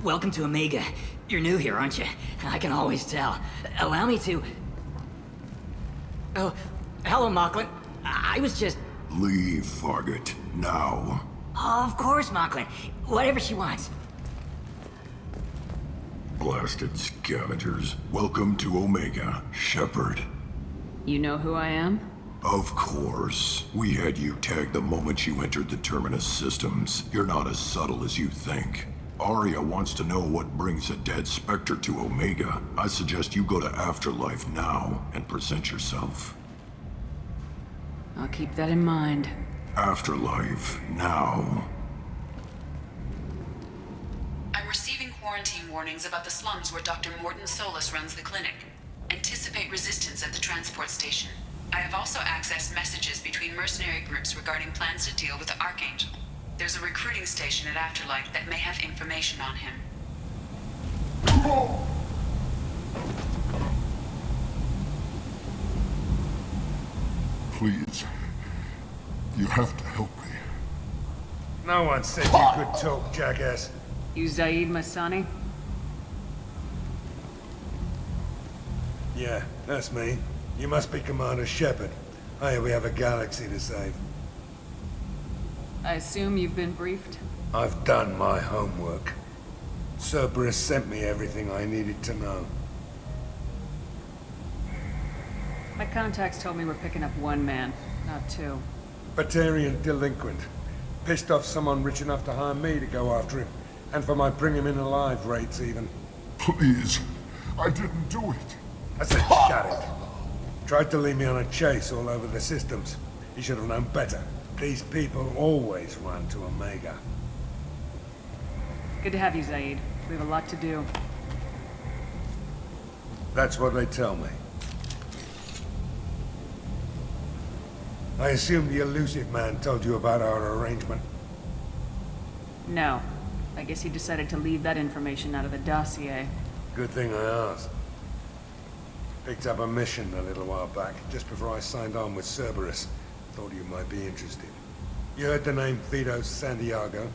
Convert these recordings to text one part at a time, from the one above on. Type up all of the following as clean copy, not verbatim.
welcome to Omega. You're new here, aren't you? I can always tell. Allow me to... Oh, hello, Mocklin. I was just... Leave, Fargate. Now. Oh, of course, Mocklin. Whatever she wants. Blasted scavengers. Welcome to Omega, Shepard. You know who I am? Of course. We had you tagged the moment you entered the Terminus systems. You're not as subtle as you think. Aria wants to know what brings a dead Spectre to Omega. I suggest you go to Afterlife now and present yourself. I'll keep that in mind. Afterlife, now. I'm receiving quarantine warnings about the slums where Dr. Morton Solus runs the clinic. Anticipate resistance at the transport station. I have also accessed messages between mercenary groups regarding plans to deal with the Archangel. There's a recruiting station at Afterlife that may have information on him. Please. You have to help me. No one said you could talk, jackass. You Zaeed Masani? Yeah, that's me. You must be Commander Shepard. Hey, we have a galaxy to save. I assume you've been briefed? I've done my homework. Cerberus sent me everything I needed to know. My contacts told me we're picking up one man, not two. Batarian delinquent. Pissed off someone rich enough to hire me to go after him. And for my bring him in alive rates even. Please. I didn't do it. I said shut it. Tried to lead me on a chase all over the systems. He should have known better. These people always run to Omega. Good to have you, Zaeed. We have a lot to do. That's what they tell me. I assume the elusive man told you about our arrangement. No. I guess he decided to leave that information out of the dossier. Good thing I asked. Picked up a mission a little while back, just before I signed on with Cerberus. Thought you might be interested. You heard the name Vito Santiago?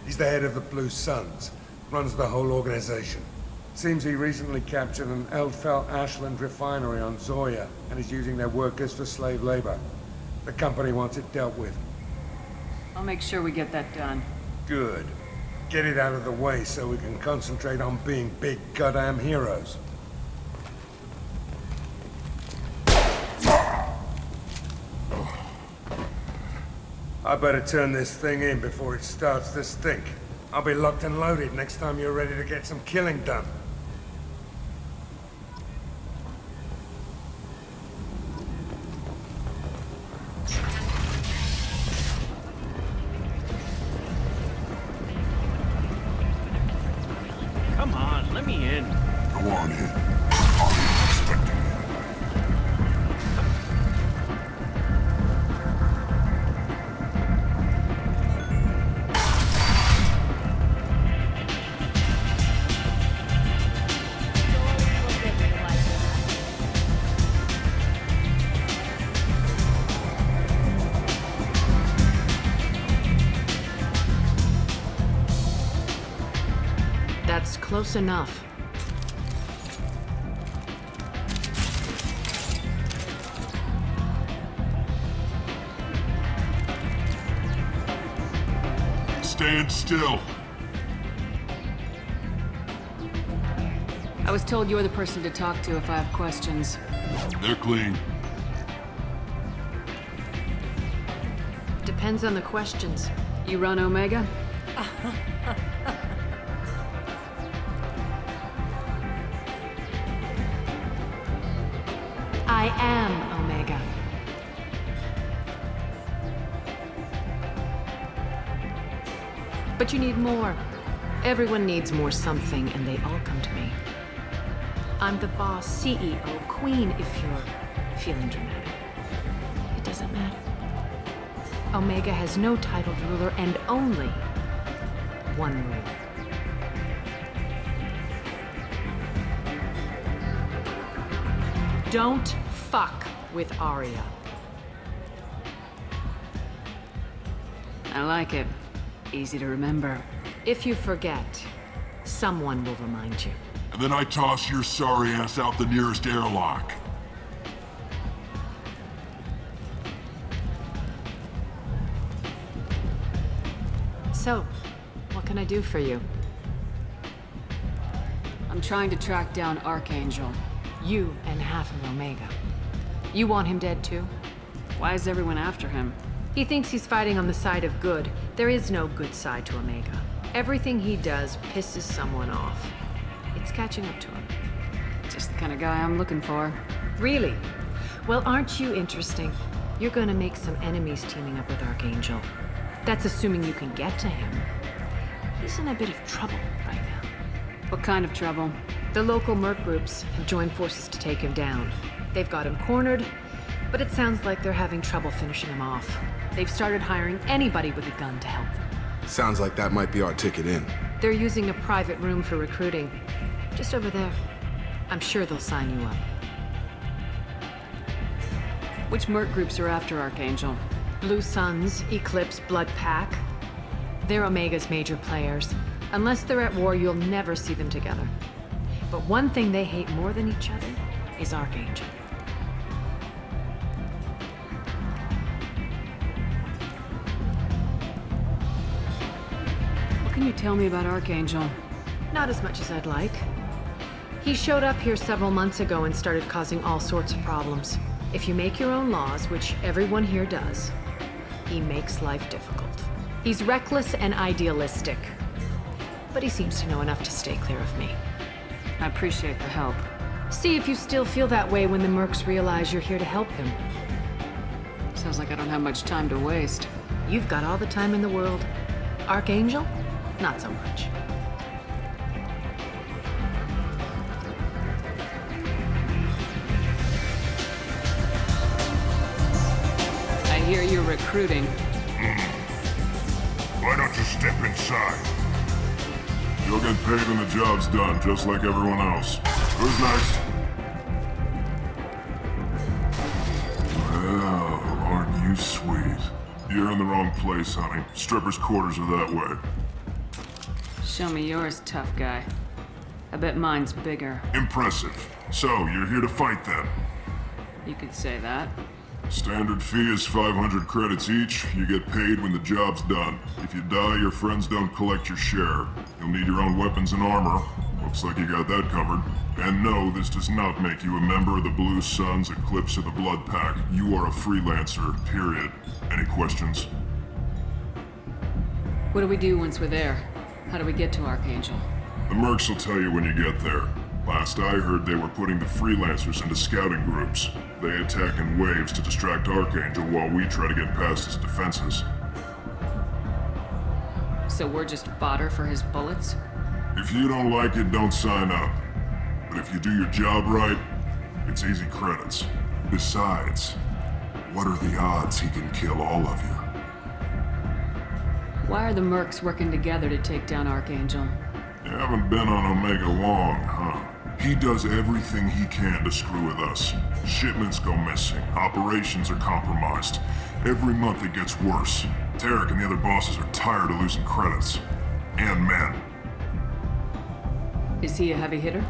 He's the head of the Blue Suns. Runs the whole organization. Seems he recently captured an Eldfell Ashland refinery on Zoya, and is using their workers for slave labor. The company wants it dealt with. I'll make sure we get that done. Good. Get it out of the way so we can concentrate on being big goddamn heroes. I better turn this thing in before it starts to stink. I'll be locked and loaded next time you're ready to get some killing done. Come on, let me in. Go on in. I'm expecting you. That's close enough. Stand still. I was told you're the person to talk to if I have questions. They're clean. Depends on the questions. You run Omega? I am Omega. But you need more. Everyone needs more something, and they all come to me. I'm the boss, CEO, queen, if you're feeling dramatic. It doesn't matter. Omega has no titled ruler and only one rule. Don't fuck with Aria. I like it. Easy to remember. If you forget, Someone will remind you. And then I toss your sorry ass out the nearest airlock. So, what can I do for you? I'm trying to track down Archangel. You and half of Omega. You want him dead too? Why is everyone after him? He thinks he's fighting on the side of good. There is no good side to Omega. Everything he does pisses someone off. It's catching up to him. Just the kind of guy I'm looking for. Really? Well, aren't you interesting? You're gonna make some enemies teaming up with Archangel. That's assuming you can get to him. He's in a bit of trouble right now. What kind of trouble? The local merc groups have joined forces to take him down. They've got him cornered, but it sounds like they're having trouble finishing him off. They've started hiring anybody with a gun to help them. Sounds like that might be our ticket in. They're using a private room for recruiting. Just over there. I'm sure they'll sign you up. Which merc groups are after Archangel? Blue Suns, Eclipse, Blood Pack. They're Omega's major players. Unless they're at war, you'll never see them together. But one thing they hate more than each other is Archangel. What can you tell me about Archangel? Not as much as I'd like. He showed up here several months ago and started causing all sorts of problems. If you make your own laws, which everyone here does, he makes life difficult. He's reckless and idealistic. But he seems to know enough to stay clear of me. I appreciate the help. See if you still feel that way when the mercs realize you're here to help him. Sounds like I don't have much time to waste. You've got all the time in the world. Archangel? Not so much. I hear you're recruiting. Why don't you step inside? You'll get paid when the job's done, just like everyone else. Who's next? Well, aren't you sweet? You're in the wrong place, honey. Strippers' quarters are that way. Show me yours, tough guy. I bet mine's bigger. Impressive. So, you're here to fight then? You could say that. Standard fee is 500 credits each. You get paid when the job's done. If you die, your friends don't collect your share. You'll need your own weapons and armor. Looks like you got that covered. And no, this does not make you a member of the Blue Suns, Eclipse, or the Blood Pack. You are a freelancer, period. Any questions? What do we do once we're there? How do we get to Archangel? The mercs will tell you when you get there. Last I heard, they were putting the freelancers into scouting groups. They attack in waves to distract Archangel while we try to get past his defenses. So we're just fodder for his bullets? If you don't like it, don't sign up. But if you do your job right, it's easy credits. Besides, what are the odds he can kill all of you? Why are the mercs working together to take down Archangel? You haven't been on Omega long, huh? He does everything he can to screw with us. Shipments go missing. Operations are compromised. Every month it gets worse. Tarek and the other bosses are tired of losing credits. And men. Is he a heavy hitter?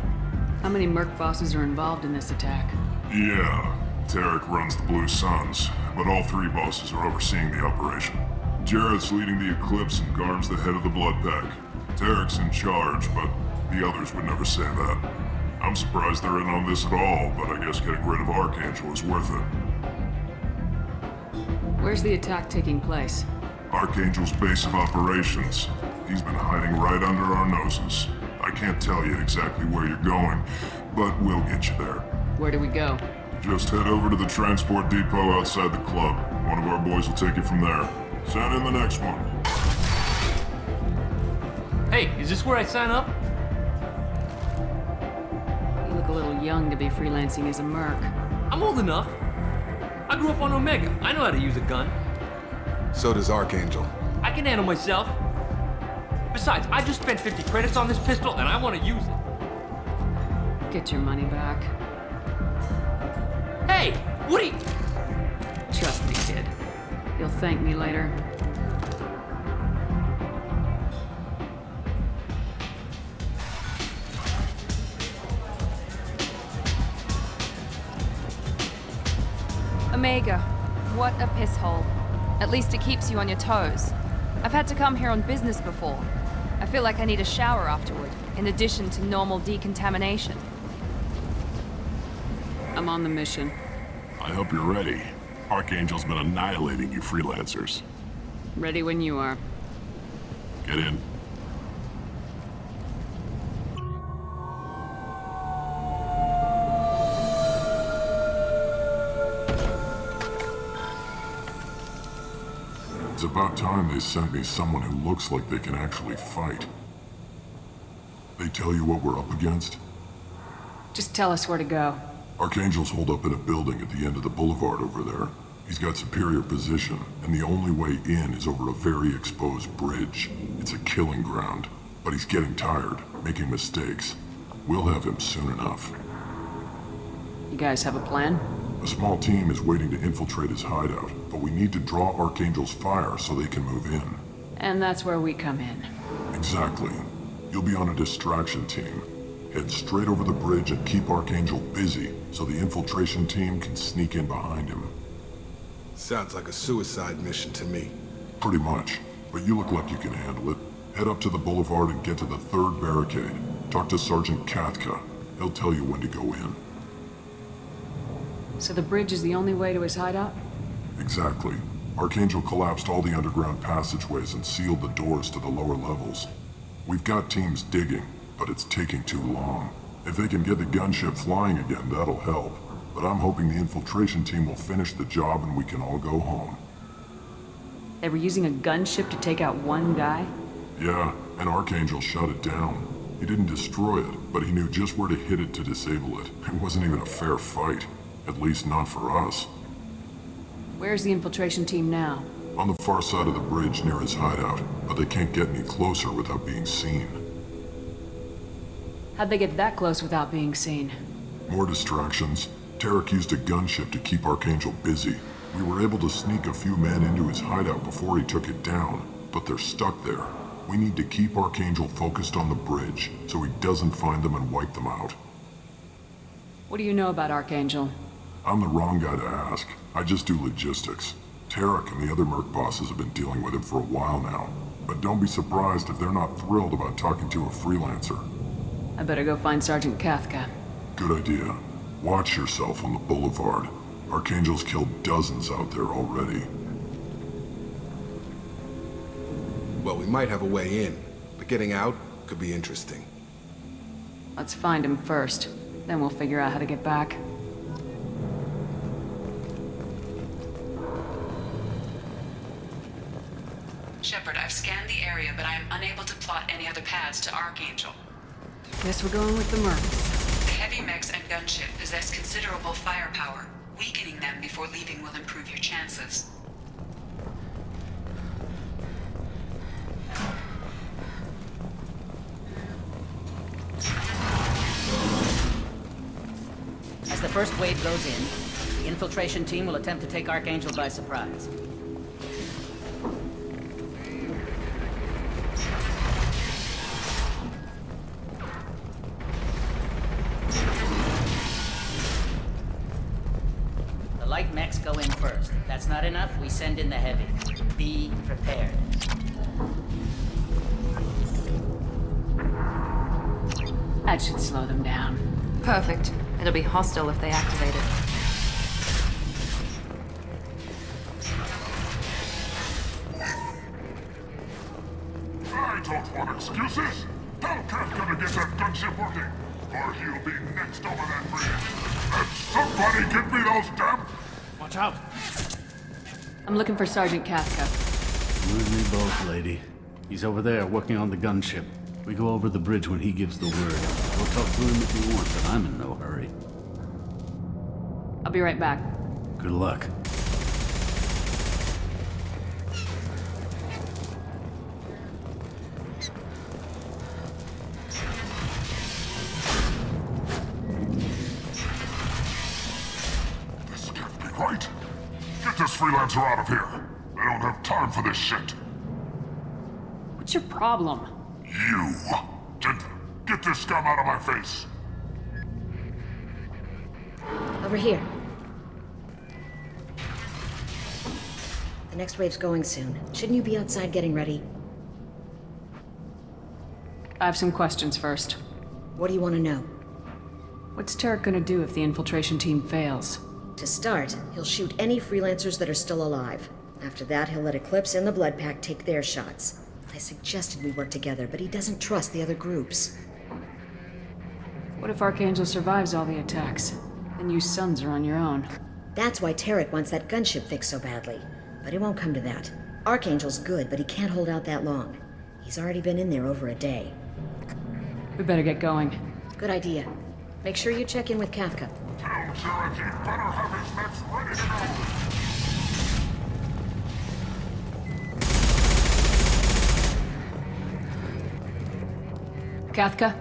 How many merc bosses are involved in this attack? Yeah, Tarek runs the Blue Suns, but all three bosses are overseeing the operation. Jarrett's leading the Eclipse and Garm's the head of the Blood Pack. Tarek's in charge, but the others would never say that. I'm surprised they're in on this at all, but I guess getting rid of Archangel is worth it. Where's the attack taking place? Archangel's base of operations. He's been hiding right under our noses. I can't tell you exactly where you're going, but we'll get you there. Where do we go? Just head over to the transport depot outside the club. One of our boys will take you from there. Send in the next one. Hey, is this where I sign up? You look a little young to be freelancing as a merc. I'm old enough. I grew up on Omega. I know how to use a gun. So does Archangel. I can handle myself. Besides, I just spent 50 credits on this pistol and I want to use it. Get your money back. Hey, what are you... Trust me, kid. You'll thank me later. Omega, what a piss hole. At least it keeps you on your toes. I've had to come here on business before. I feel like I need a shower afterward, in addition to normal decontamination. I'm on the mission. I hope you're ready. Archangel's been annihilating you freelancers. Ready when you are. Get in. It's about time they sent me someone who looks like they can actually fight. They tell you what we're up against? Just tell us where to go. Archangel's holed up in a building at the end of the boulevard over there. He's got superior position, and the only way in is over a very exposed bridge. It's a killing ground, but he's getting tired, making mistakes. We'll have him soon enough. You guys have a plan? A small team is waiting to infiltrate his hideout, but we need to draw Archangel's fire so they can move in. And that's where we come in. Exactly. You'll be on a distraction team. Head straight over the bridge and keep Archangel busy so the infiltration team can sneak in behind him. Sounds like a suicide mission to me. Pretty much, but you look like you can handle it. Head up to the boulevard and get to the third barricade. Talk to Sergeant Katka. He'll tell you when to go in. So the bridge is the only way to his hideout? Exactly. Archangel collapsed all the underground passageways and sealed the doors to the lower levels. We've got teams digging, but it's taking too long. If they can get the gunship flying again, that'll help. But I'm hoping the infiltration team will finish the job and we can all go home. They were using a gunship to take out one guy? Yeah, and Archangel shut it down. He didn't destroy it, but he knew just where to hit it to disable it. It wasn't even a fair fight. At least not for us. Where's the infiltration team now? On the far side of the bridge near his hideout, but they can't get any closer without being seen. How'd they get that close without being seen? More distractions. Tarek used a gunship to keep Archangel busy. We were able to sneak a few men into his hideout before he took it down, but they're stuck there. We need to keep Archangel focused on the bridge, so he doesn't find them and wipe them out. What do you know about Archangel? I'm the wrong guy to ask. I just do logistics. Tarek and the other merc bosses have been dealing with him for a while now. But don't be surprised if they're not thrilled about talking to a freelancer. I better go find Sergeant Katka. Good idea. Watch yourself on the boulevard. Archangel's killed dozens out there already. Well, we might have a way in, but getting out could be interesting. Let's find him first. Then we'll figure out how to get back. Shepard, I've scanned the area, but I am unable to plot any other paths to Archangel. Guess we're going with the mercs. The heavy mechs and gunship possess considerable firepower. Weakening them before leaving will improve your chances. As the first wave goes in, the infiltration team will attempt to take Archangel by surprise. The light mechs go in first. If that's not enough, we send in the heavy. Be prepared. That should slow them down. Perfect. It'll be hostile if they activate it. I don't want excuses. Tell Kafka to get that gunship working, or he'll be next over that bridge. And somebody give me those damn... Watch out! I'm looking for Sergeant Katka. You and me both, lady. He's over there working on the gunship. We go over the bridge when he gives the word. We'll talk to him if you want, but I'm in no hurry. I'll be right back. Good luck. This can't be right. Get this freelancer out of here. They don't have time for this shit. What's your problem? You. Get this scum out of my face. Over here. The next wave's going soon. Shouldn't you be outside getting ready? I have some questions first. What do you want to know? What's Tarek gonna do if the infiltration team fails? To start, he'll shoot any freelancers that are still alive. After that, he'll let Eclipse and the Blood Pack take their shots. I suggested we work together, but he doesn't trust the other groups. What if Archangel survives all the attacks? Then you sons are on your own. That's why Tarek wants that gunship fixed so badly. But it won't come to that. Archangel's good, but he can't hold out that long. He's already been in there over a day. We better get going. Good idea. Make sure you check in with Kafka. Tell Tarek he better have his mechs ready to go. Kafka?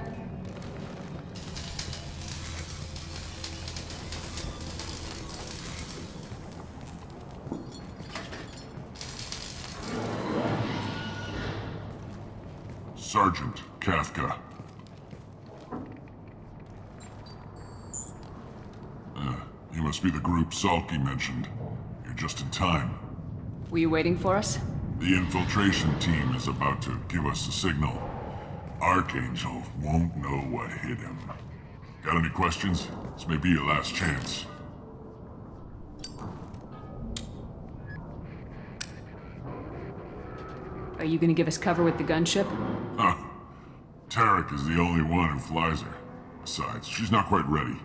Sergeant Kafka. You must be the group Salky mentioned. You're just in time. Were you waiting for us? The infiltration team is about to give us a signal. Archangel won't know what hit him. Got any questions? This may be your last chance. Are you gonna give us cover with the gunship? Huh. Tarek is the only one who flies her. Besides, she's not quite ready.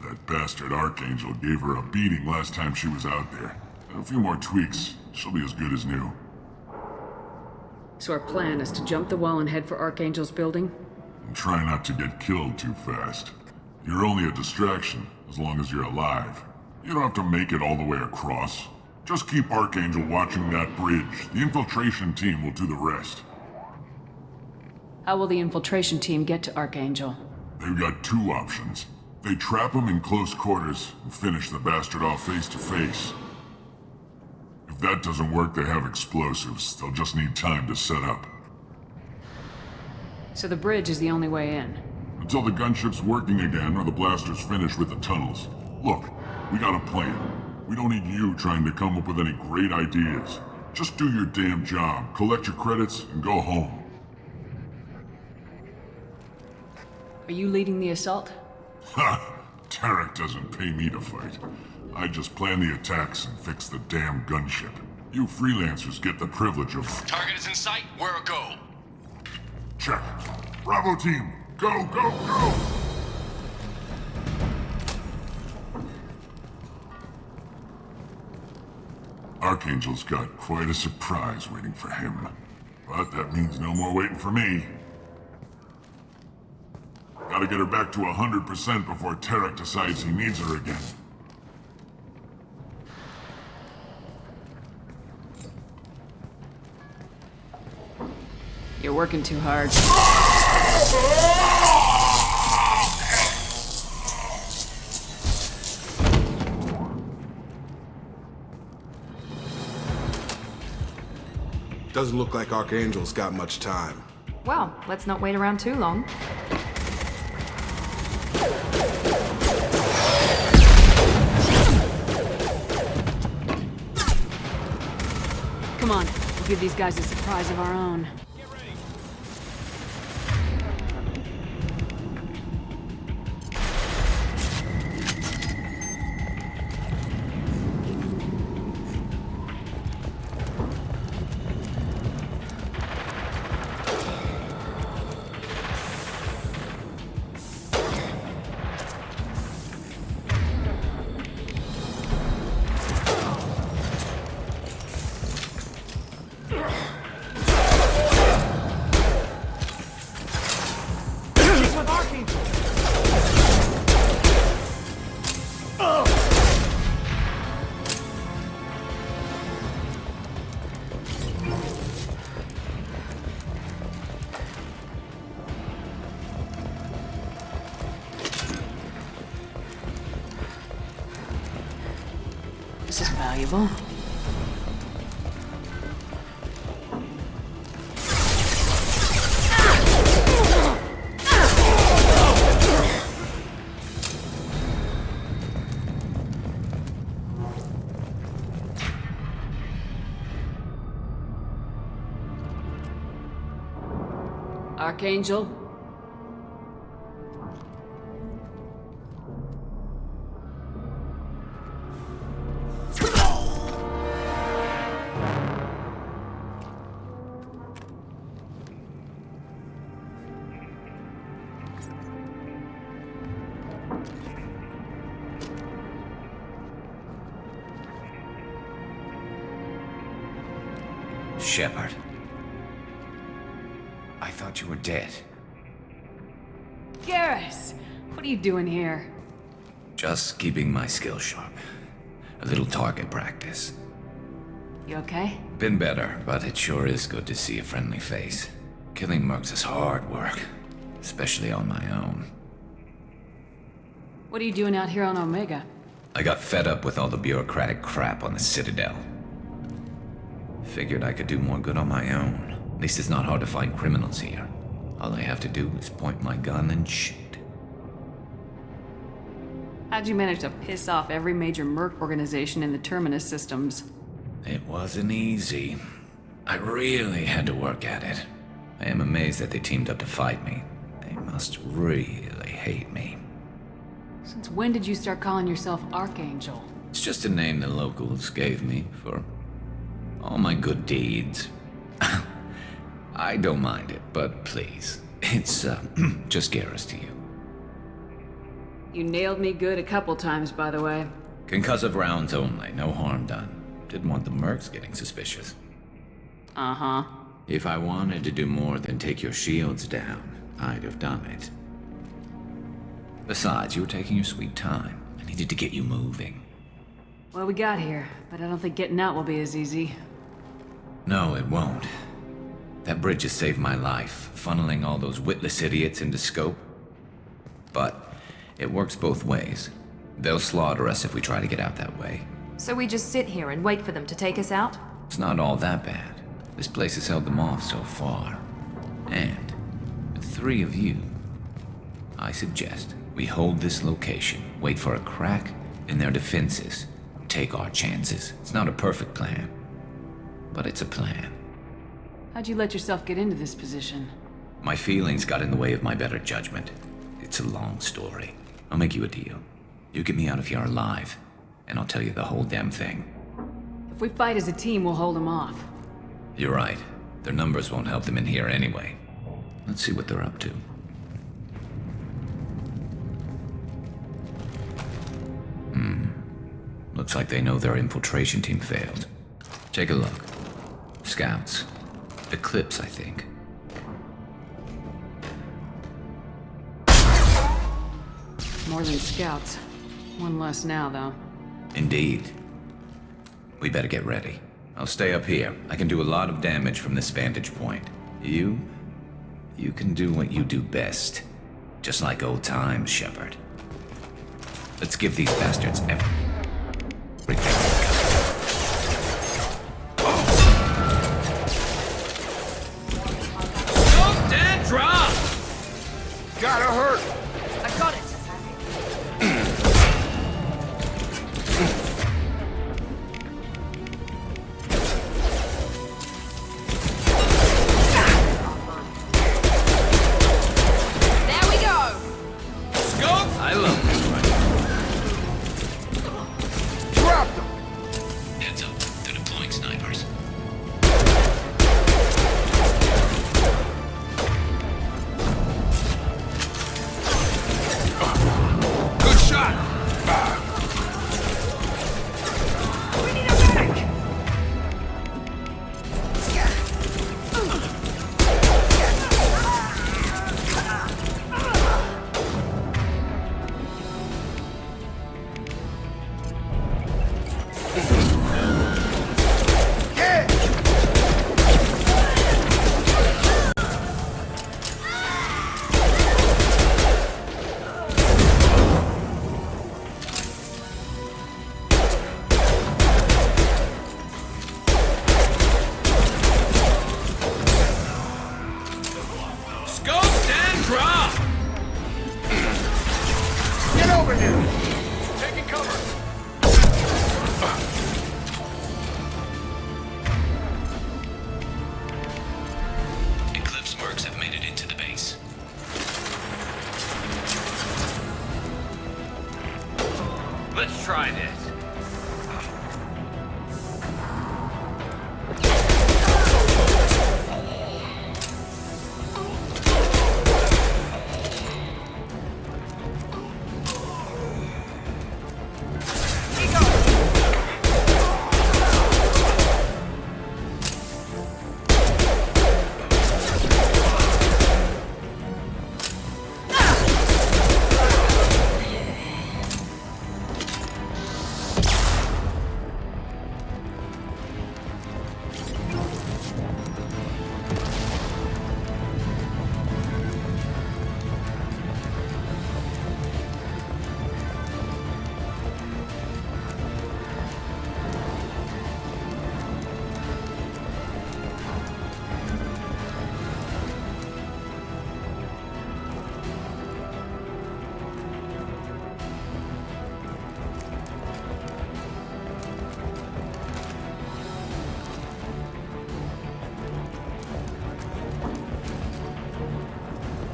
That bastard Archangel gave her a beating last time she was out there. A few more tweaks, she'll be as good as new. So our plan is to jump the wall and head for Archangel's building? And try not to get killed too fast. You're only a distraction, as long as you're alive. You don't have to make it all the way across. Just keep Archangel watching that bridge. The infiltration team will do the rest. How will the infiltration team get to Archangel? They've got two options. They trap him in close quarters and finish the bastard off face to face. If that doesn't work, they have explosives. They'll just need time to set up. So the bridge is the only way in? Until the gunship's working again or the blasters finish with the tunnels. Look, we got a plan. We don't need you trying to come up with any great ideas. Just do your damn job, collect your credits, and go home. Are you leading the assault? Ha! Tarek doesn't pay me to fight. I just plan the attacks and fix the damn gunship. You freelancers get the privilege of... Target is in sight. Where a go? Check. Bravo team, go, go, go! Archangel's got quite a surprise waiting for him. But that means no more waiting for me. Gotta get her back to 100% before Tarek decides he needs her again. You're working too hard. Doesn't look like Archangel's got much time. Well, let's not wait around too long. Come on, we'll give these guys a surprise of our own. This is valuable. Archangel. Shepard. I thought you were dead. Garrus! What are you doing here? Just keeping my skills sharp. A little target practice. You okay? Been better, but it sure is good to see a friendly face. Killing mercs is hard work, especially on my own. What are you doing out here on Omega? I got fed up with all the bureaucratic crap on the Citadel. Figured I could do more good on my own. At least it's not hard to find criminals here. All I have to do is point my gun and shoot. How'd you manage to piss off every major merc organization in the Terminus systems? It wasn't easy. I really had to work at it. I am amazed that they teamed up to fight me. They must really hate me. Since when did you start calling yourself Archangel? It's just a name the locals gave me for all my good deeds. I don't mind it, but please, it's just Garrus to you. You nailed me good a couple times, by the way. Concussive rounds only, no harm done. Didn't want the mercs getting suspicious. Uh-huh. If I wanted to do more than take your shields down, I'd have done it. Besides, you were taking your sweet time. I needed to get you moving. Well, we got here, but I don't think getting out will be as easy. No, it won't. That bridge has saved my life, funneling all those witless idiots into scope. But it works both ways. They'll slaughter us if we try to get out that way. So we just sit here and wait for them to take us out? It's not all that bad. This place has held them off so far. And with 3 of you, I suggest we hold this location, wait for a crack in their defenses, take our chances. It's not a perfect plan, but it's a plan. How'd you let yourself get into this position? My feelings got in the way of my better judgment. It's a long story. I'll make you a deal. You get me out of here alive, and I'll tell you the whole damn thing. If we fight as a team, we'll hold them off. You're right. Their numbers won't help them in here anyway. Let's see what they're up to. Looks like they know their infiltration team failed. Take a look. Scouts. Eclipse, I think. More than scouts. One less now, though. Indeed. We better get ready. I'll stay up here. I can do a lot of damage from this vantage point. You can do what you do best. Just like old times, Shepard. Let's give these bastards everything. Don't dead drop! Gotta hurt! I got it! There we go! Scope! I love this one. Drop them! Heads up. They're deploying snipers. Good shot! We need a medic! Scope and drop! Get over here! Taking cover! Eclipse mercs have made it into the base. Let's try this.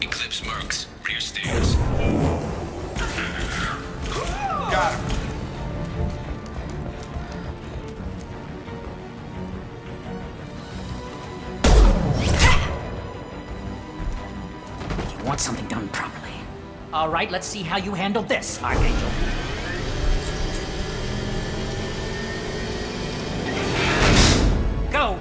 Eclipse Mercs, rear stairs. Got him. You want something done properly. All right, let's see how you handle this, Archangel. Go!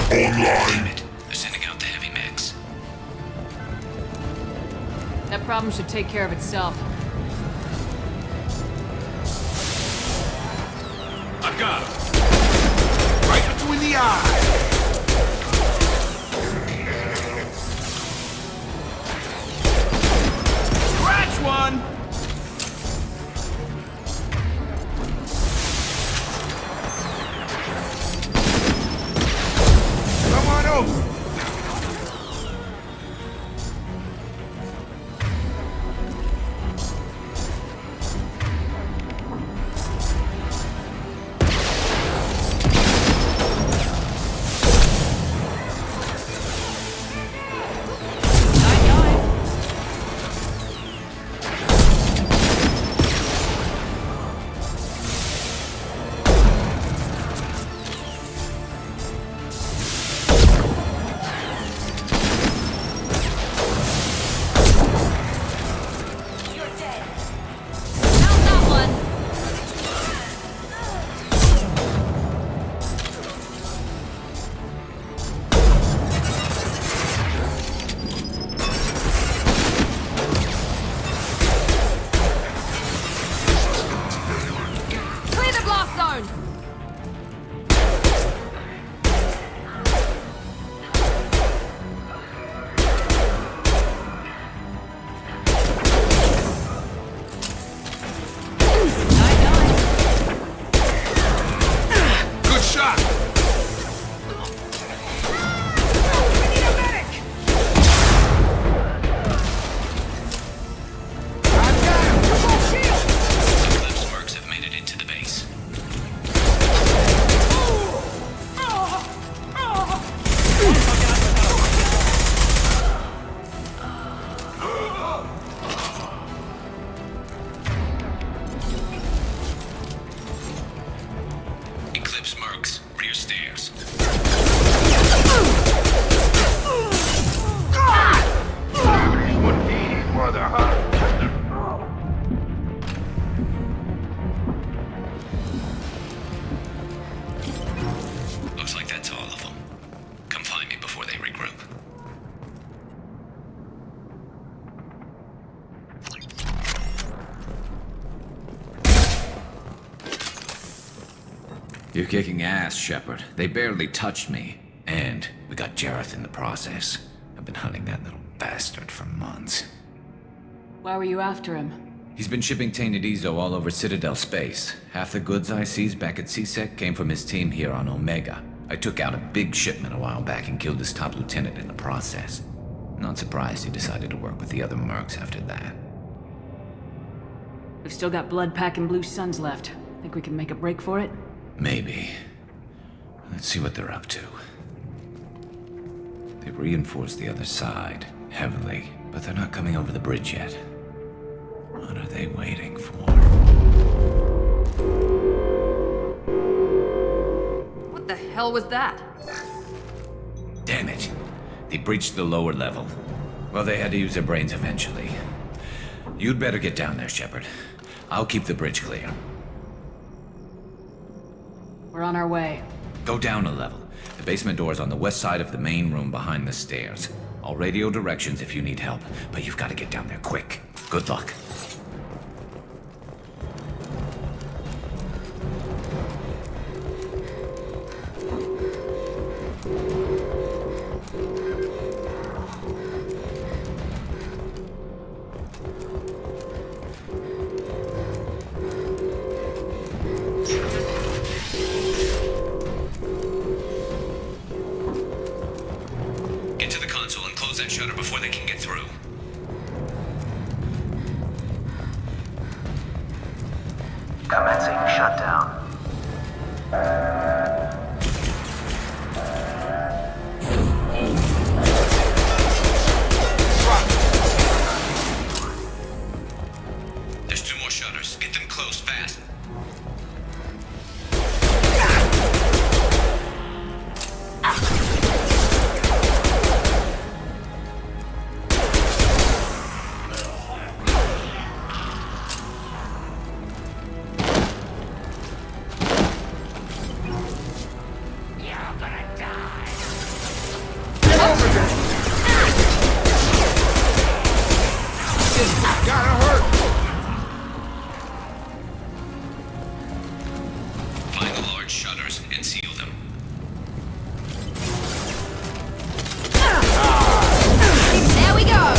Online. They're sending out the heavy mechs. That problem should take care of itself. I've got him. Right between the eyes. Scratch one. Come on over. Clear the blast zone! Good shot. Eclipse Mercs have made it into the base. Eclipse Mercs, rear stairs. Looks like that's all of them. Come find me before they regroup. You're kicking ass, Shepard. They barely touched me. And we got Jareth in the process. I've been hunting that little bastard for months. Why were you after him? He's been shipping tainted Ezo all over Citadel space. Half the goods I seized back at CSEC came from his team here on Omega. I took out a big shipment a while back and killed his top lieutenant in the process. Not surprised he decided to work with the other mercs after that. We've still got Bloodpack and Blue Suns left. Think we can make a break for it? Maybe. Let's see what they're up to. They reinforced the other side, heavily, But they're not coming over the bridge yet. What are they waiting for? What the hell was that? Damn it. They breached the lower level. Well, they had to use their brains eventually. You'd better get down there, Shepard. I'll keep the bridge clear. We're on our way. Go down a level. The basement door's on the west side of the main room behind the stairs. I'll radio directions if you need help, but you've got to get down there quick. Good luck. Get to the console and close that shutter before they can get through. Commencing shutdown. There's 2 more shutters. Get them closed fast. Find the large shutters and seal them. There we go!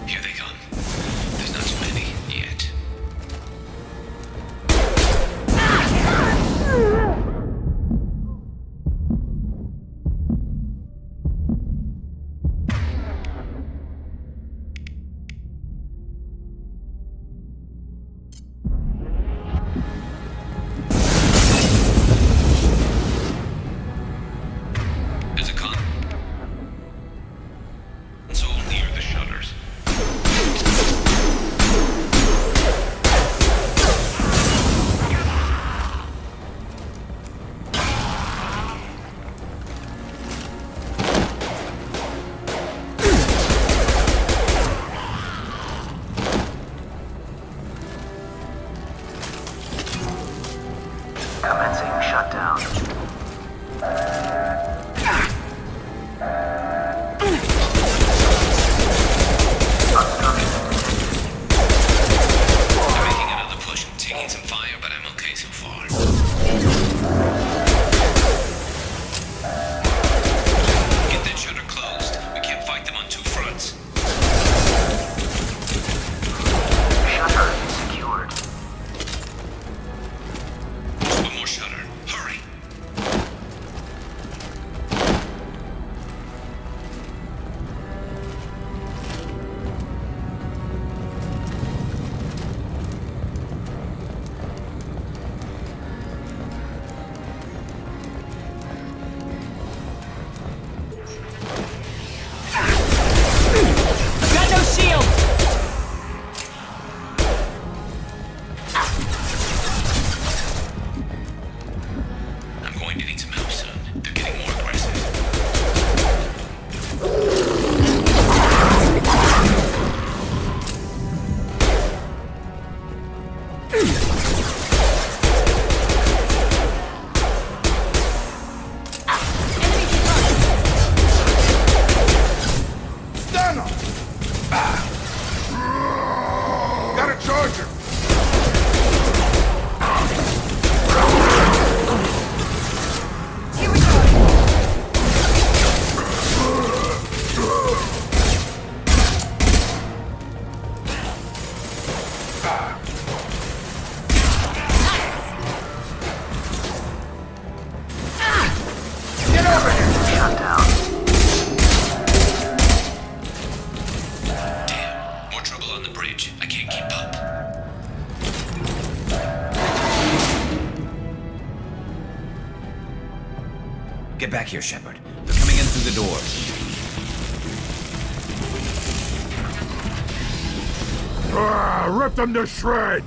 Here they come. There's not too many yet. There's a console near the shutters. Commencing shutdown. They're making another push. Taking some fire, but I'm okay so far. Get that shutter closed. We can't fight them on 2 fronts. Shutter secured. Just 1 more shutter. Hurry. Got no shields! I'm going to need some help soon. They're getting more aggressive. Stand up! Got a charger! Here we go! Get over here! Shutdown. Damn, more trouble on the bridge. I can't keep up. Get back here, Shepard. They're coming in through the doors. Rip them to shreds!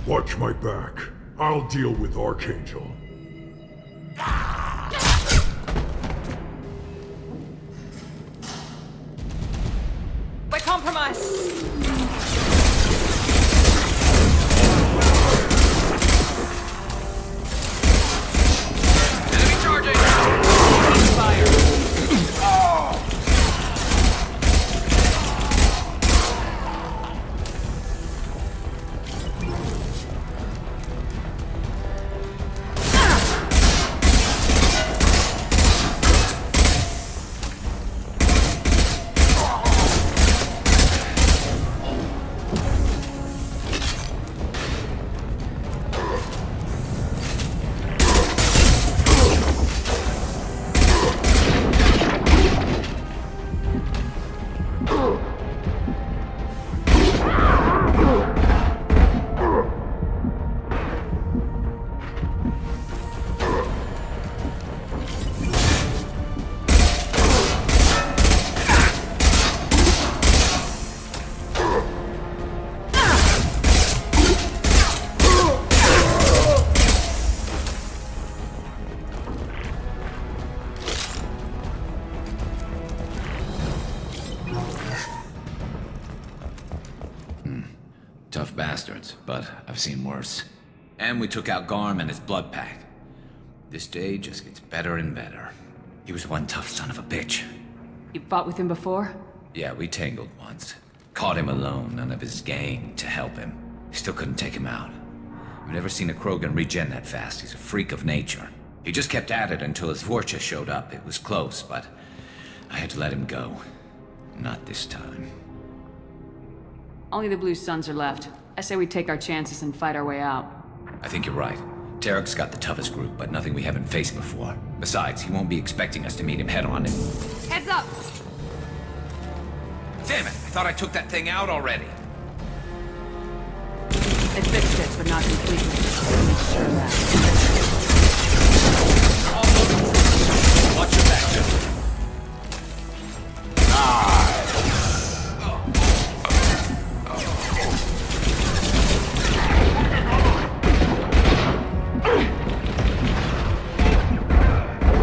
Watch my back. I'll deal with Archangel. We're compromised. Enemy charging! Fire. Tough bastards, but I've seen worse. And we took out Garm and his blood pack. This day just gets better and better. He was one tough son of a bitch. You fought with him before? Yeah, we tangled once. Caught him alone, none of his gang to help him. Still couldn't take him out. I've never seen a Krogan regen that fast. He's a freak of nature. He just kept at it until his Vorcha showed up. It was close, but I had to let him go. Not this time. Only the Blue Suns are left. I say we take our chances and fight our way out. I think you're right. Tarek's got the toughest group, but nothing we haven't faced before. Besides, he won't be expecting us to meet him head-on and... Heads up! Damn it! I thought I took that thing out already. It fixed it, but not completely. Sure that. Watch your back, Joe.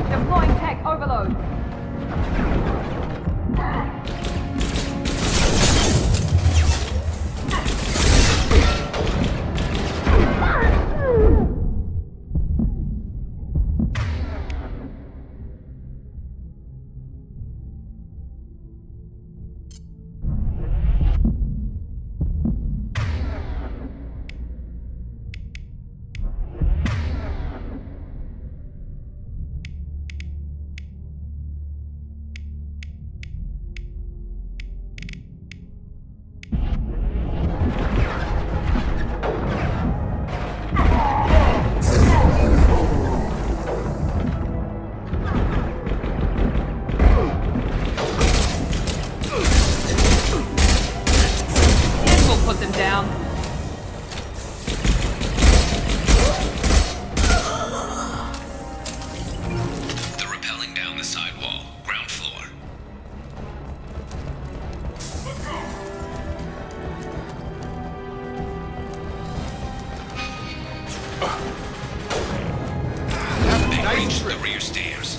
Deploying tech overload. Reach the rear stairs.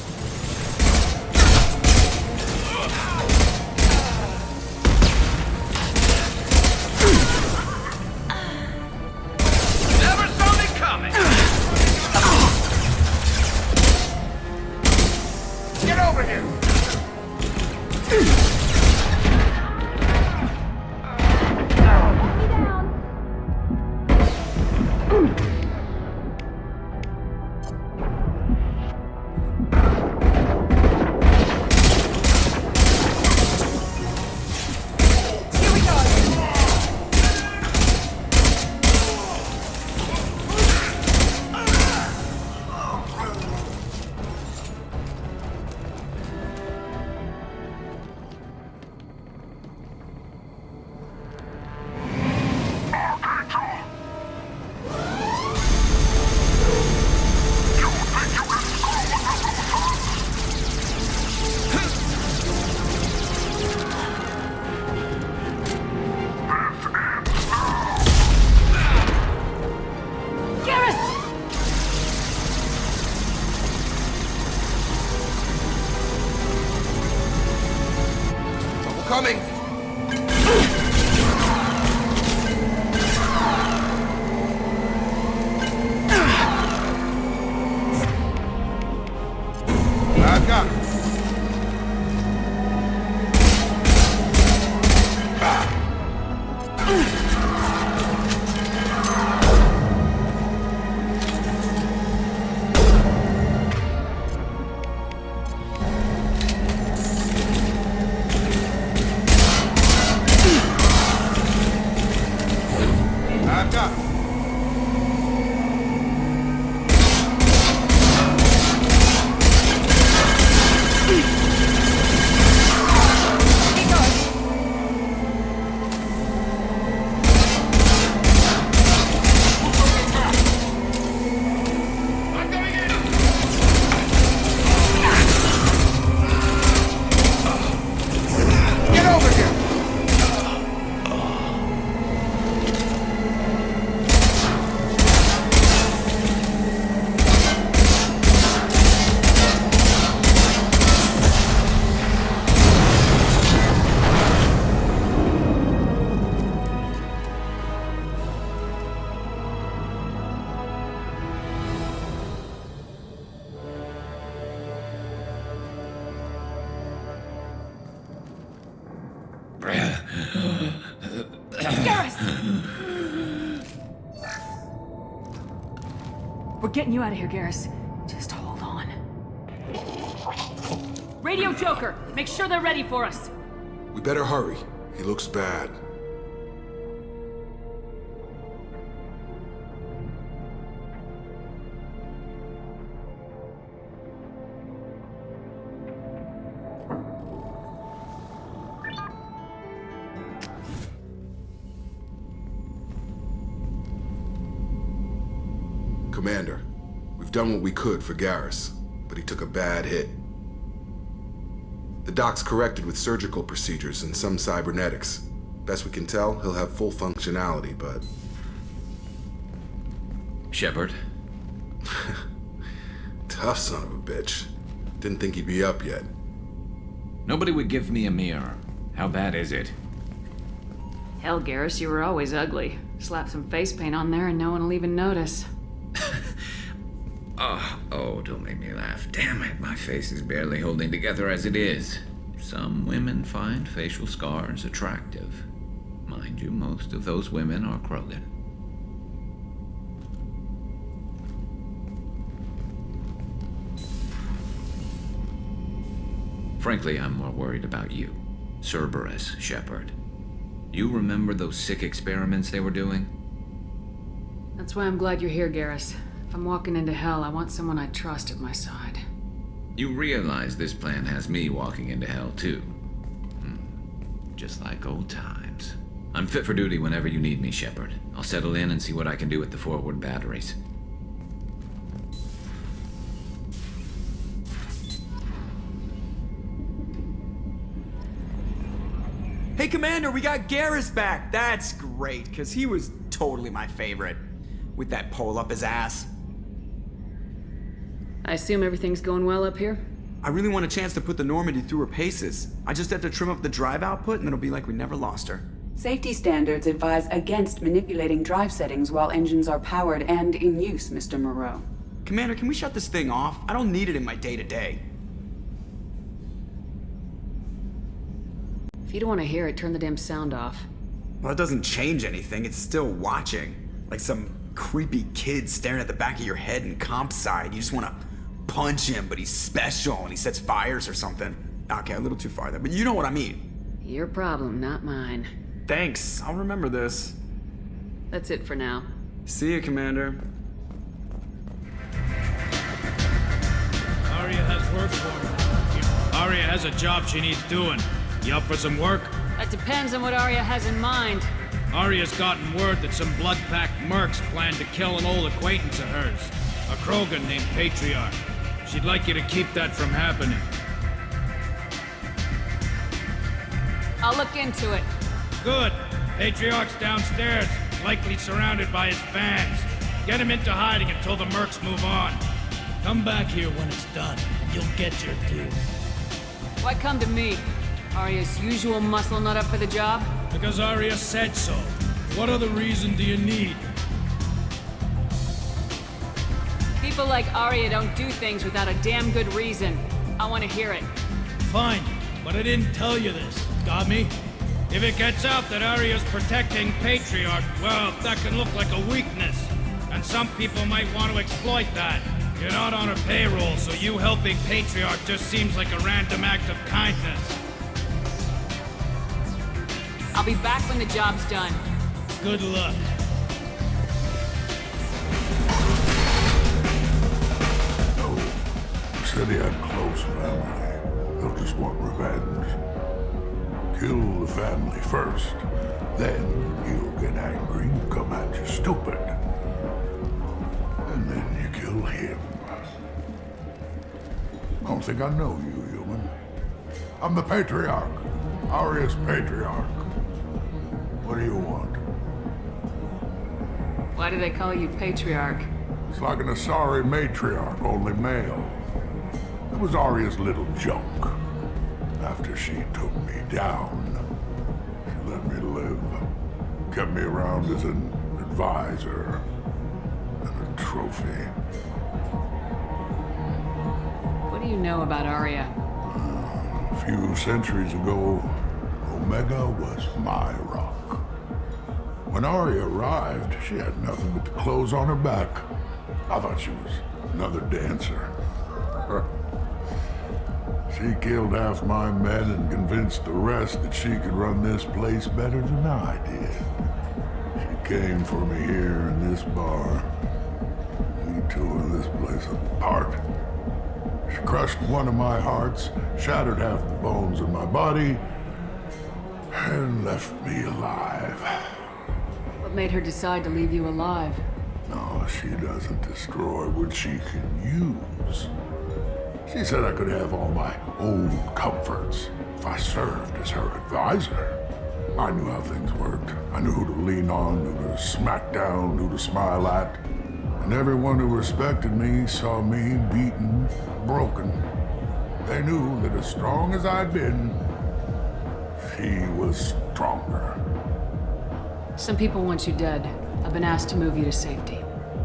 Never saw me coming! Get over here! We're getting you out of here, Garrus. Just hold on. Radio Joker, make sure they're ready for us. We better hurry. He looks bad. Commander, we've done what we could for Garrus, but he took a bad hit. The doc's corrected with surgical procedures and some cybernetics. Best we can tell, he'll have full functionality, but... Shepard? Tough son of a bitch. Didn't think he'd be up yet. Nobody would give me a mirror. How bad is it? Hell, Garrus, you were always ugly. Slap some face paint on there and no one will even notice. Oh, don't make me laugh. Damn it, my face is barely holding together as it is. Some women find facial scars attractive. Mind you, most of those women are Krogan. Frankly, I'm more worried about you. Cerberus, Shepard. You remember those sick experiments they were doing? That's why I'm glad you're here, Garrus. If I'm walking into hell, I want someone I trust at my side. You realize this plan has me walking into hell, too. Just like old times. I'm fit for duty whenever you need me, Shepard. I'll settle in and see what I can do with the forward batteries. Hey, Commander, we got Garrus back! That's great, because he was totally my favorite. With that pole up his ass. I assume everything's going well up here? I really want a chance to put the Normandy through her paces. I just have to trim up the drive output and it'll be like we never lost her. Safety standards advise against manipulating drive settings while engines are powered and in use, Mr. Moreau. Commander, can we shut this thing off? I don't need it in my day-to-day. If you don't want to hear it, turn the damn sound off. Well, that doesn't change anything. It's still watching. Like some creepy kid staring at the back of your head in comp side. You just want to punch him, but he's special and he sets fires or something. Okay, a little too far there, but you know what I mean. Your problem, not mine. Thanks, I'll remember this. That's it for now. See you, Commander. Aria has work for her. Aria has a job she needs doing. You up for some work? That depends on what Aria has in mind. Aria's gotten word that some blood-packed mercs plan to kill an old acquaintance of hers. A Krogan named Partiarch. She'd like you to keep that from happening. I'll look into it. Good. Patriarch's downstairs, likely surrounded by his fans. Get him into hiding until the mercs move on. Come back here when it's done, and you'll get your due. Why come to me? Aria's usual muscle not up for the job? Because Aria said so. What other reason do you need? People like Aria don't do things without a damn good reason. I want to hear it. Fine, but I didn't tell you this. Got me? If it gets out that Aria's protecting Patriarch, well, that can look like a weakness. And some people might want to exploit that. You're not on her payroll, so you helping Patriarch just seems like a random act of kindness. I'll be back when the job's done. Good luck. Said he had close family. They'll just want revenge. Kill the family first. Then he'll get angry and come at you stupid. And then you kill him. I don't think I know you, human. I'm the Patriarch. Aria's Patriarch. What do you want? Why do they call you Patriarch? It's like an Asari matriarch, only male. It was Aria's little junk. After she took me down, she let me live. Kept me around as an advisor and a trophy. What do you know about Aria? A few centuries ago, Omega was my rock. When Aria arrived, she had nothing but the clothes on her back. I thought she was another dancer. She killed half my men and convinced the rest that she could run this place better than I did. She came for me here in this bar. We tore this place apart. She crushed one of my hearts, shattered half the bones in my body, and left me alive. What made her decide to leave you alive? No, she doesn't destroy what she can use. She said I could have all my old comforts if I served as her advisor. I knew how things worked. I knew who to lean on, who to smack down, who to smile at. And everyone who respected me saw me beaten, broken. They knew that as strong as I'd been, she was stronger. Some people want you dead. I've been asked to move you to safety.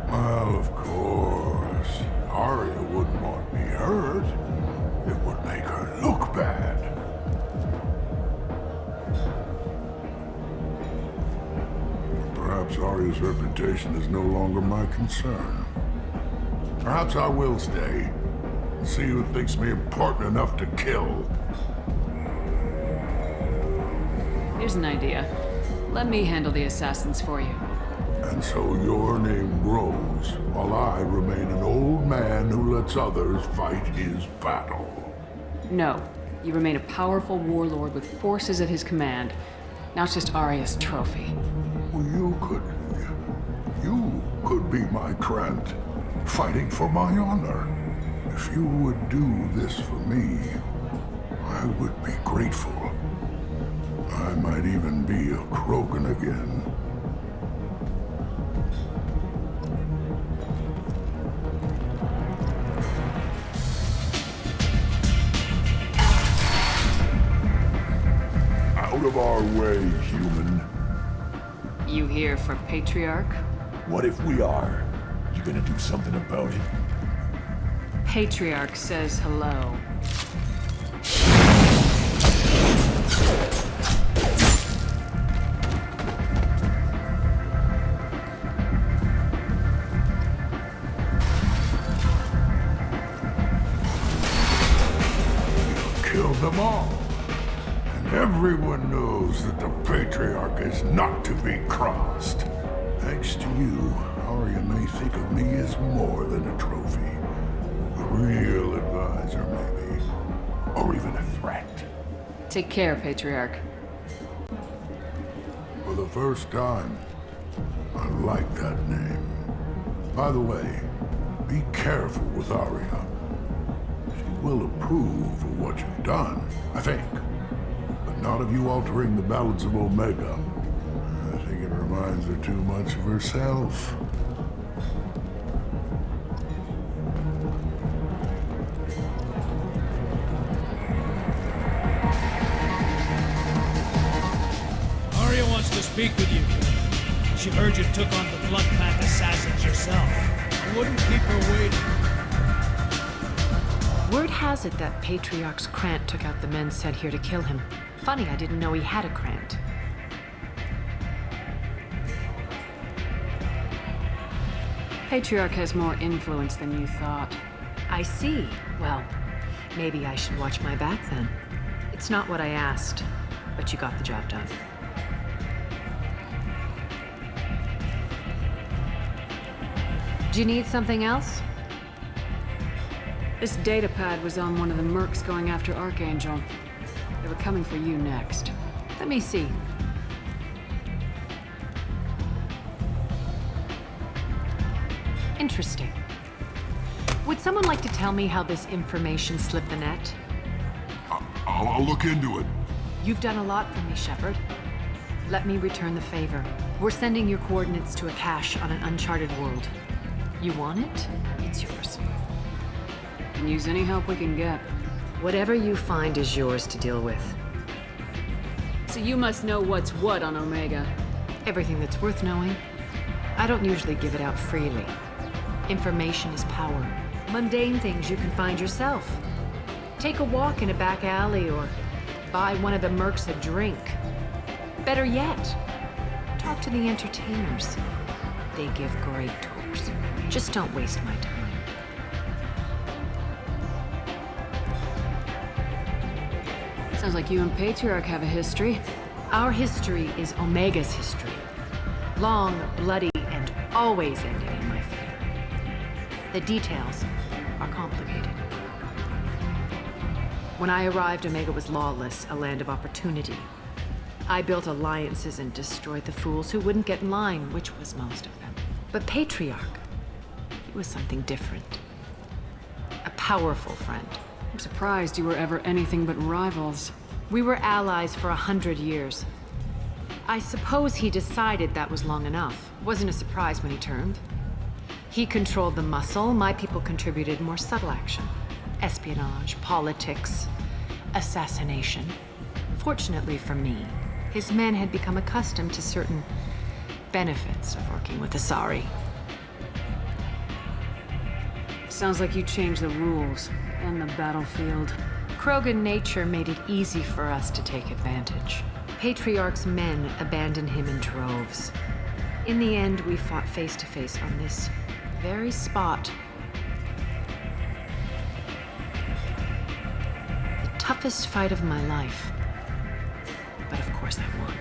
Well, of course. Aria wouldn't want me hurt. It would make her look bad. Perhaps Aria's reputation is no longer my concern. Perhaps I will stay and see who thinks me important enough to kill. Here's an idea. Let me handle the assassins for you. And so your name grows, while I remain an old man who lets others fight his battle. No. You remain a powerful warlord with forces at his command. Now it's just Aria's trophy. Well, you could be my Trent, fighting for my honor. If you would do this for me, I would be grateful. I might even be a Krogan again. Out of our way, human. You here for Patriarch? What if we are? You gonna do something about it? Patriarch says hello. Killed them all. And everyone knows that the Patriarch is not to be crossed. Thanks to you, Aria may think of me as more than a trophy. A real advisor, maybe. Or even a threat. Take care, Patriarch. For the first time, I like that name. By the way, be careful with Aria. She will approve of what you've done, I think. But not of you altering the balance of Omega. I think it reminds her too much of herself. Aria wants to speak with you. She heard you took on the Blood Pact assassins yourself. I wouldn't keep her waiting. Word has it that Patriarch's Krant took out the men sent here to kill him. Funny, I didn't know he had a Krant. Patriarch has more influence than you thought. I see. Well, maybe I should watch my back then. It's not what I asked, but you got the job done. Do you need something else? This data pad was on one of the mercs going after Archangel. They were coming for you next. Let me see. Interesting. Would someone like to tell me how this information slipped the net? I'll look into it. You've done a lot for me, Shepard. Let me return the favor. We're sending your coordinates to a cache on an uncharted world. You want it? It's yours. Can use any help we can get. Whatever you find is yours to deal with. So you must know what's what on Omega. Everything that's worth knowing. I don't usually give it out freely. Information is power. Mundane things you can find yourself. Take a walk in a back alley or buy one of the mercs a drink. Better yet, talk to the entertainers. They give great tours. Just don't waste my time. Sounds like you and Patriarch have a history. Our history is Omega's history. Long, bloody, and always ending in my favor. The details are complicated. When I arrived, Omega was lawless, a land of opportunity. I built alliances and destroyed the fools who wouldn't get in line, which was most of them. But Patriarch, he was something different. A powerful friend. I'm surprised you were ever anything but rivals. We were allies for 100 years. I suppose he decided that was long enough. Wasn't a surprise when he turned. He controlled the muscle, my people contributed more subtle action. Espionage, politics, assassination. Fortunately for me, his men had become accustomed to certain benefits of working with Asari. Sounds like you changed the rules and the battlefield. Krogan nature made it easy for us to take advantage. Patriarch's men abandoned him in droves. In the end, we fought face to face on this very spot. The toughest fight of my life. But of course I won.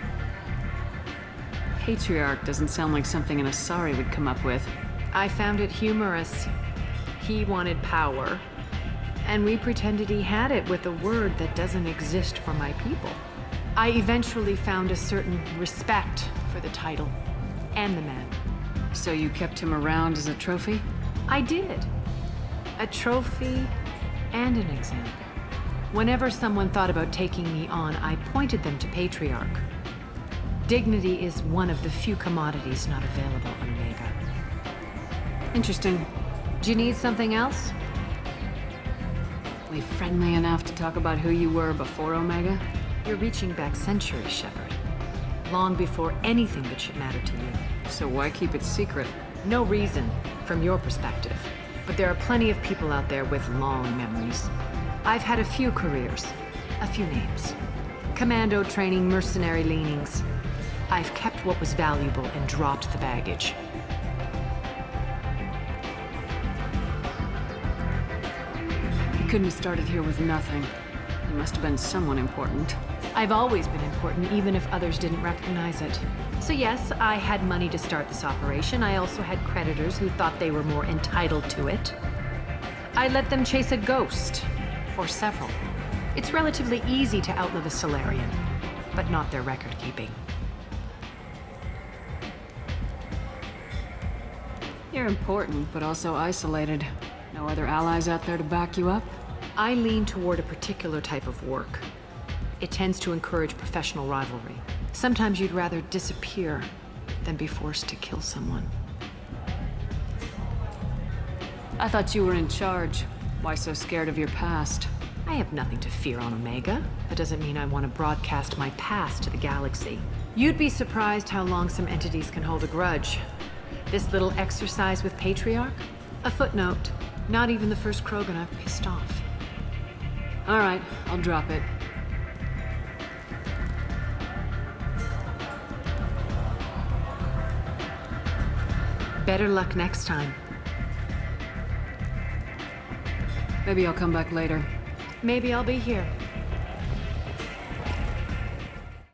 Patriarch doesn't sound like something an Asari would come up with. I found it humorous. He wanted power, and we pretended he had it with a word that doesn't exist for my people. I eventually found a certain respect for the title and the man. So you kept him around as a trophy? I did. A trophy and an example. Whenever someone thought about taking me on, I pointed them to Patriarch. Dignity is one of the few commodities not available on Omega. Interesting. Do you need something else? We friendly enough to talk about who you were before Omega? You're reaching back centuries, Shepard. Long before anything that should matter to you. So why keep it secret? No reason, from your perspective. But there are plenty of people out there with long memories. I've had a few careers, a few names. Commando training, mercenary leanings. I've kept what was valuable and dropped the baggage. You couldn't have started here with nothing. You must have been someone important. I've always been important, even if others didn't recognize it. So yes, I had money to start this operation. I also had creditors who thought they were more entitled to it. I let them chase a ghost, or several. It's relatively easy to outlive a Solarian, but not their record-keeping. You're important, but also isolated. No other allies out there to back you up? I lean toward a particular type of work. It tends to encourage professional rivalry. Sometimes you'd rather disappear than be forced to kill someone. I thought you were in charge. Why so scared of your past? I have nothing to fear on Omega. That doesn't mean I want to broadcast my past to the galaxy. You'd be surprised how long some entities can hold a grudge. This little exercise with Patriarch? A footnote. Not even the first Krogan I've pissed off. All right, I'll drop it. Better luck next time. Maybe I'll come back later. Maybe I'll be here.